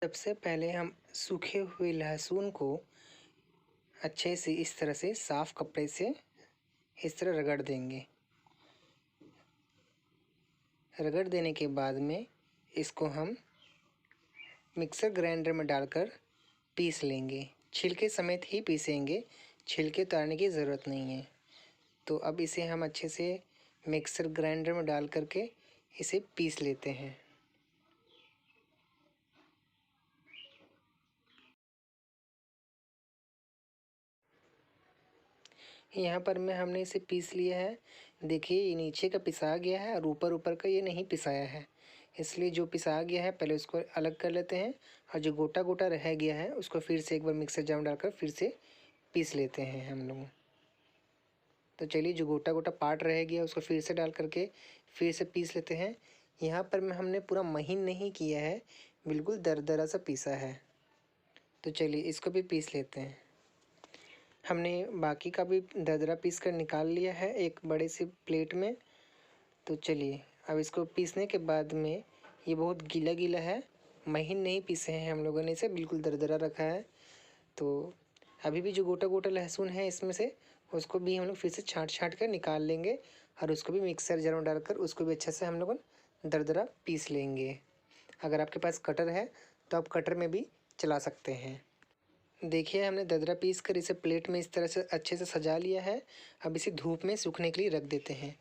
सबसे पहले हम सूखे हुए लहसुन को अच्छे से इस तरह से साफ कपड़े से इस तरह रगड़ देंगे। रगड़ देने के बाद में इसको हम मिक्सर ग्राइंडर में डालकर पीस लेंगे। छिलके समेत ही पीसेंगे, छिलके उतारने की ज़रूरत नहीं है। तो अब इसे हम अच्छे से मिक्सर ग्राइंडर में डाल करके इसे पीस लेते हैं। यहाँ पर में हमने इसे पीस लिया है। देखिए ये नीचे का पिसा गया है और ऊपर ऊपर का ये नहीं पिसाया है, इसलिए जो पिसा गया है पहले उसको अलग कर लेते हैं और जो गोटा गोटा रह गया है उसको फिर से एक बार मिक्सर जार में डालकर फिर से पीस लेते हैं हम लोग। तो चलिए जो गोटा गोटा पार्ट रह गया उसको फिर से डाल करके फिर से पीस लेते हैं। यहाँ पर में हमने पूरा महीन नहीं किया है, बिल्कुल दरदरा सा पीसा है। तो चलिए इसको भी पीस लेते हैं। हमने बाकी का भी दरदरा पीस कर निकाल लिया है एक बड़े से प्लेट में। तो चलिए अब इसको पीसने के बाद में ये बहुत गीला गीला है, महीन नहीं पीसे हैं हम लोगों ने, इसे बिल्कुल दरदरा रखा है। तो अभी भी जो गोटा गोटा लहसुन है इसमें से उसको भी हम लोग फिर से छाँट छाँट कर निकाल लेंगे और उसको भी मिक्सर जार में डालकर उसको भी अच्छे से हम लोग दरदरा पीस लेंगे। अगर आपके पास कटर है तो आप कटर में भी चला सकते हैं। देखिए हमने दरदरा पीस कर इसे प्लेट में इस तरह से अच्छे से सजा लिया है। अब इसे धूप में सूखने के लिए रख देते हैं।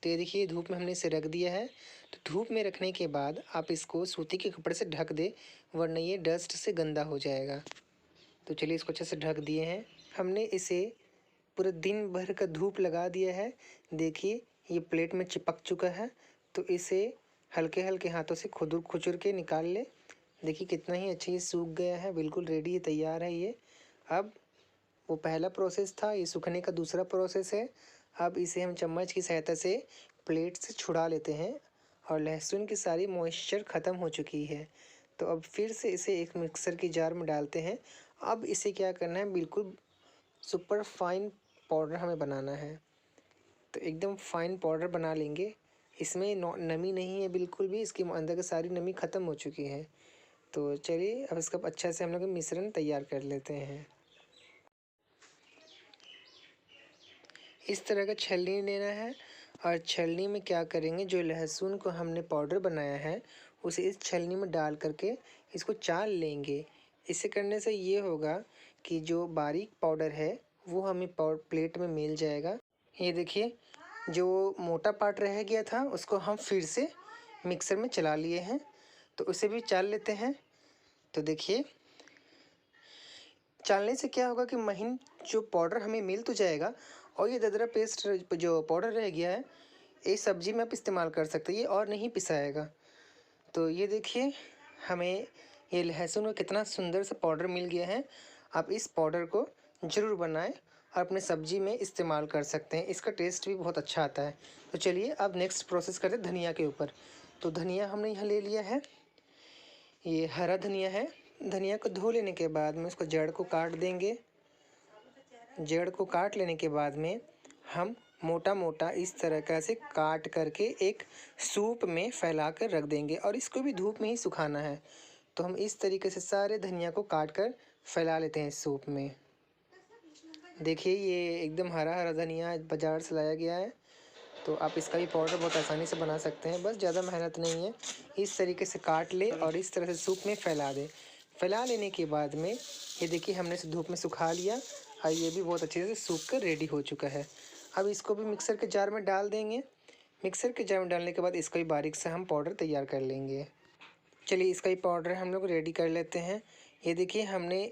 तो ये देखिए धूप में हमने इसे रख दिया है। तो धूप में रखने के बाद आप इसको सूती के कपड़े से ढक दे, वरना ये डस्ट से गंदा हो जाएगा। तो चलिए इसको अच्छे से ढक दिए हैं। हमने इसे पूरे दिन भर का धूप लगा दिया है। देखिए ये प्लेट में चिपक चुका है। तो इसे हल्के हल्के हाथों से खुदुर खुचुर के निकाल ले। देखिए कितना ही अच्छे ये सूख गया है, बिल्कुल रेडी तैयार है ये। अब वो पहला प्रोसेस था, ये सूखने का दूसरा प्रोसेस है। अब इसे हम चम्मच की सहायता से प्लेट से छुड़ा लेते हैं और लहसुन की सारी मॉइस्चर ख़त्म हो चुकी है। तो अब फिर से इसे एक मिक्सर की जार में डालते हैं। अब इसे क्या करना है, बिल्कुल सुपर फाइन पाउडर हमें बनाना है। तो एकदम फाइन पाउडर बना लेंगे। इसमें नमी नहीं है बिल्कुल भी, इसके अंदर की सारी नमी ख़त्म हो चुकी है। तो चलिए अब इसका अच्छा से हम लोग मिश्रण तैयार कर लेते हैं। इस तरह का छलनी लेना है और छलनी में क्या करेंगे, जो लहसुन को हमने पाउडर बनाया है उसे इस छलनी में डाल करके इसको चाल लेंगे। इसे करने से ये होगा कि जो बारीक पाउडर है वो हमें प्लेट में मिल जाएगा। ये देखिए जो मोटा पार्ट रह गया था उसको हम फिर से मिक्सर में चला लिए हैं। तो उसे भी चाल लेते हैं। तो देखिए चालने से क्या होगा कि महीन जो पाउडर हमें मिल तो जाएगा और ये दरदरा पेस्ट जो पाउडर रह गया है ये सब्जी में आप इस्तेमाल कर सकते हैं, ये और नहीं पिसाएगा। तो ये देखिए हमें ये लहसुन में कितना सुंदर सा पाउडर मिल गया है। आप इस पाउडर को ज़रूर बनाएं और अपने सब्जी में इस्तेमाल कर सकते हैं, इसका टेस्ट भी बहुत अच्छा आता है। तो चलिए अब नेक्स्ट प्रोसेस करते हैं धनिया के ऊपर। तो धनिया हमने यहाँ ले लिया है, ये हरा धनिया है। धनिया को धो लेने के बाद में उसको जड़ को काट देंगे। जड़ को काट लेने के बाद में हम मोटा मोटा इस तरह का से काट करके एक सूप में फैला कर रख देंगे और इसको भी धूप में ही सुखाना है। तो हम इस तरीके से सारे धनिया को काट कर फैला लेते हैं इस सूप में। देखिए ये एकदम हरा हरा धनिया बाज़ार से लाया गया है। तो आप इसका भी पाउडर बहुत आसानी से बना सकते हैं, बस ज़्यादा मेहनत नहीं है। इस तरीके से काट ले और इस तरह से सूप में फैला दें। फैला लेने के बाद में ये देखिए हमने इसे धूप में सुखा लिया और ये भी बहुत अच्छे से सूख कर रेडी हो चुका है। अब इसको भी मिक्सर के जार में डाल देंगे। मिक्सर के जार में डालने के बाद इसका भी बारीक से हम पाउडर तैयार कर लेंगे। चलिए इसका भी पाउडर हम लोग रेडी कर लेते हैं। ये देखिए हमने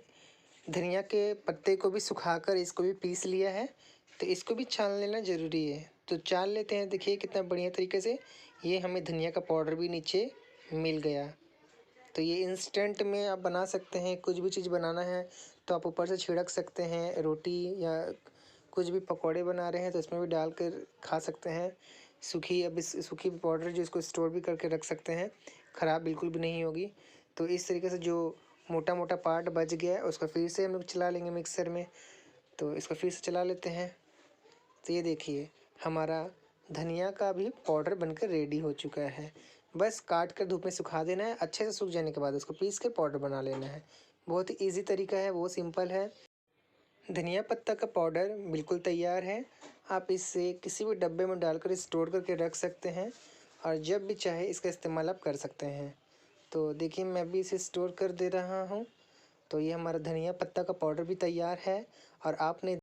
धनिया के पत्ते को भी सुखाकर इसको भी पीस लिया है। तो इसको भी छान लेना ज़रूरी है, तो छान लेते हैं। देखिए कितना बढ़िया तरीके से ये हमें धनिया का पाउडर भी नीचे मिल गया। तो ये इंस्टेंट में आप बना सकते हैं, कुछ भी चीज़ बनाना है तो आप ऊपर से छिड़क सकते हैं। रोटी या कुछ भी पकौड़े बना रहे हैं तो इसमें भी डाल कर खा सकते हैं। सूखी अब इस सूखी पाउडर जो इसको स्टोर भी करके रख सकते हैं, ख़राब बिल्कुल भी नहीं होगी। तो इस तरीके से जो मोटा मोटा पार्ट बच गया है उसको फिर से हम लोग चला लेंगे मिक्सर में। तो इसको फिर से चला लेते हैं। तो ये देखिए हमारा धनिया का भी पाउडर बनकर रेडी हो चुका है। बस काट कर धूप में सुखा देना है, अच्छे से सूख जाने के बाद उसको पीस के पाउडर बना लेना है। बहुत ही ईज़ी तरीका है, वो सिंपल है। धनिया पत्ता का पाउडर बिल्कुल तैयार है। आप इसे किसी भी डब्बे में डालकर स्टोर करके रख सकते हैं और जब भी चाहे इसका इस्तेमाल आप कर सकते हैं। तो देखिए मैं भी इसे स्टोर कर दे रहा हूँ। तो ये हमारा धनिया पत्ता का पाउडर भी तैयार है और आपने